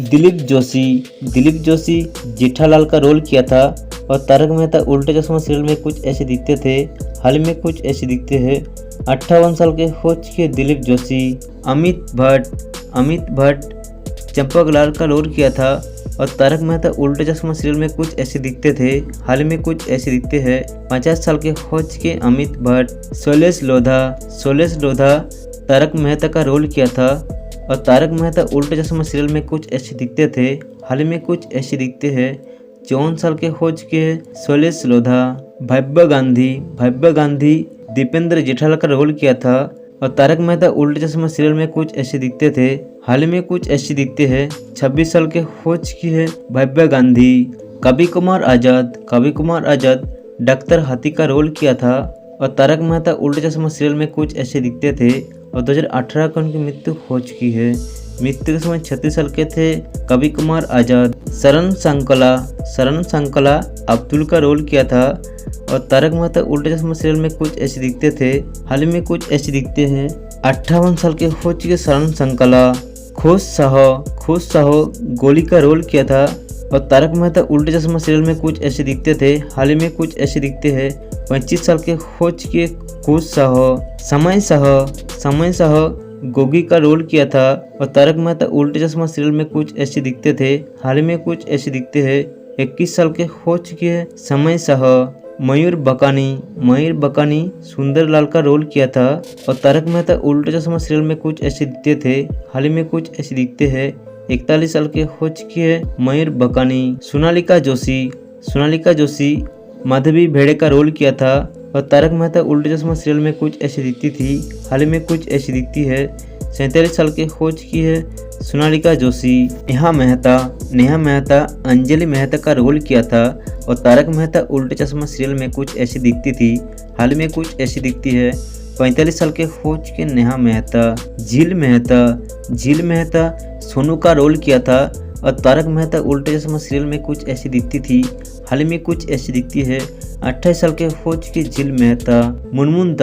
दिलीप जोशी जेठालाल का रोल किया था और तारक मेहता उल्टा चश्मा सीरियल में कुछ ऐसे दिखते थे, हाल में कुछ ऐसे दिखते हैं। 58 साल के हो चुके दिलीप जोशी। अमित भट्ट चंपकलाल का रोल किया था और तारक मेहता उल्टा चश्मा सीरियल में कुछ ऐसे दिखते थे, हाल में कुछ ऐसे दिखते हैं। 50 साल के हो चुके अमित भट्ट। शैलेश लोधा तारक मेहता का रोल किया था और तारक मेहता उल्टा चश्मा सीरियल में कुछ ऐसे दिखते थे, हाल में कुछ ऐसे दिखते हैं। 54 साल के हो चुके हैं शैलेश लोधा। भव्य गांधी दीपेंद्र जेठालाल का रोल किया था और तारक मेहता उल्टा चश्मा सीरियल में कुछ ऐसे दिखते थे, हाल में कुछ ऐसे दिखते हैं। 26 साल के हो चुकी है भव्य गांधी। कवि कुमार आजाद डॉक्टर हाथी का रोल किया था और तारक मेहता उल्टा चश्मा सीरियल में कुछ ऐसे दिखते थे और 2018 को उनकी मृत्यु हो चुकी है। मृत्यु के समय 36 साल के थे कवि कुमार आजाद। शरण संकला अब्दुल का रोल किया था और तारक मेहता उल्टा चश्मा सीरियल में कुछ ऐसे दिखते थे, हाल में कुछ ऐसे दिखते हैं। 58 साल के हो चुके शरण संकला। खुश साहो गोली का रोल किया था और तारक मेहता उल्टा चश्मा सीरियल में कुछ ऐसे दिखते थे, हाल में कुछ ऐसे दिखते हैं। 25 साल के हो चुके खुश साहो। समय साहो गोगी का रोल किया था और तारक मेहता उल्टा चश्मा सीरियल में कुछ ऐसे दिखते थे, हाल में कुछ ऐसे दिखते हैं। 21 साल के हो चुके हैं समय साहो। मयूर बकानी सुंदरलाल का रोल किया था और तारक मेहता उल्टा चश्मा सीरियल में कुछ ऐसे दिखते थे, हाल में कुछ ऐसे दिखते हैं। 41 साल के हो चुकी है मयूर बकानी। सोनालिका जोशी माधवी भेड़े का रोल किया था और तारक मेहता उल्टा चश्मा सीरियल में कुछ ऐसी दिखती थी, हाल में कुछ ऐसी दिखती है। 47 साल के हो चुकी है सोनालिका जोशी। नेहा मेहता अंजलि मेहता का रोल किया था और तारक मेहता उल्टा चश्मा सीरियल में कुछ ऐसी दिखती थी, हाल में कुछ ऐसी दिखती है। 45 साल के हो चुके नेहा मेहता। झील मेहता सोनू का रोल किया था और तारक मेहता उल्टा चश्मा सीरियल में कुछ ऐसी दिखती थी, हाल में कुछ ऐसी दिखती है। 28 साल के हो चुकी झील मेहता। मुनमुन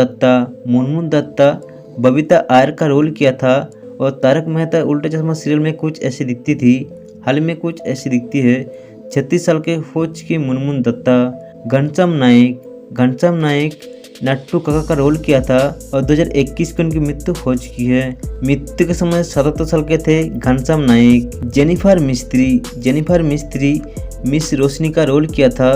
दत्ता बबीता आयर का रोल किया था और तारक मेहता उल्टा चश्मा सीरियल में कुछ ऐसी दिखती थी, हाल में कुछ ऐसी दिखती है। 36 साल के हो चुकी मुनमुन दत्ता। घनश्याम नायक नट्टू काका का रोल किया था और 2021 को उनकी मृत्यु हो चुकी है। मृत्यु के समय 77 साल के थे घनश्याम नायक। जेनिफर मिस्त्री मिस रोशनी का रोल किया था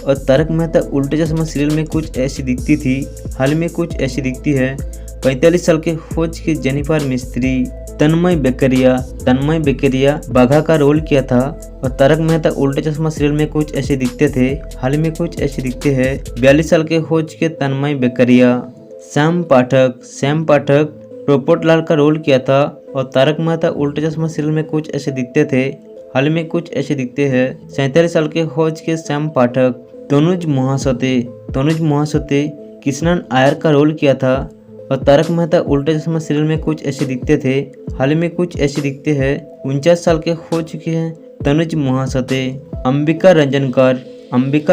और तारक मेहता उल्टा चश्मा सीरियल में कुछ ऐसी दिखती थी, हाल में कुछ ऐसी दिखती है। 45 साल के हो चुके जेनिफर मिस्त्री। तन्मय बेकरिया बाघा का रोल किया था और तारक मेहता उल्टा चश्मा सीरियल में कुछ ऐसे दिखते थे, हाल में कुछ ऐसे दिखते हैं। 42 साल के हो चुके तन्मय बेकरिया। श्याम पाठक पोपटलाल का रोल किया था और तारक मेहता उल्टा चश्मा सीरियल में कुछ ऐसे दिखते थे, हाल में कुछ ऐसे दिखते हैं। 47 साल के हो चुके श्याम पाठक। तनुज महासते कृष्णन आयर का रोल किया था और तारक मेहता उल्टा चश्मा सीरियल में कुछ ऐसे दिखते थे, हाल में कुछ ऐसे दिखते हैं। 49 साल के हो चुके हैं तनुज महासते। अंबिका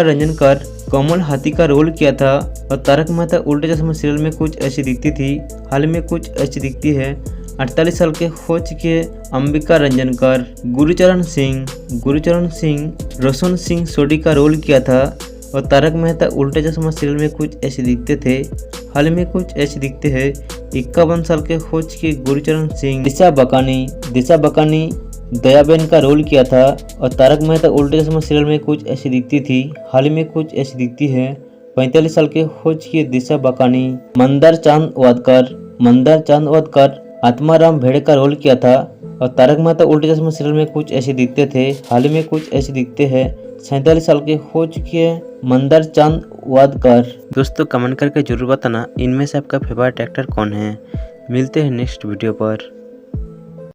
रंजनकर कोमल हाथी का रोल किया था और तारक मेहता उल्टा चश्मा सीरियल में कुछ ऐसी दिखती थी, हाल में कुछ ऐसी दिखती है। 48 साल के हो चुके हैं अंबिका रंजनकर। गुरुचरण सिंह रोशन सिंह सोडी का रोल किया था और तारक मेहता उल्टा चश्मा सीरियल में कुछ ऐसे दिखते थे, हाल में कुछ ऐसे दिखते हैं। 51 साल के हो चुके गुरुचरण सिंह। दिशा बकानी दयाबेन का रोल किया था और तारक मेहता उल्टा चश्मा सीरियल में कुछ ऐसी दिखती थी, हाल में कुछ ऐसी दिखती है। 45 साल के हो चुके दिशा बकानी। मंदार चांद वादकर आत्माराम भेड़े का रोल किया था और तारक मेहता उल्टा चश्मा सीरियल में कुछ ऐसे दिखते थे, हाल में कुछ ऐसे दिखते हैं। 47 साल के हो चुके हैं मंदार चांद वादकर। दोस्तों कमेंट करके जरूर बताना इनमें से आपका फेवरेट एक्टर कौन है। मिलते हैं नेक्स्ट वीडियो पर।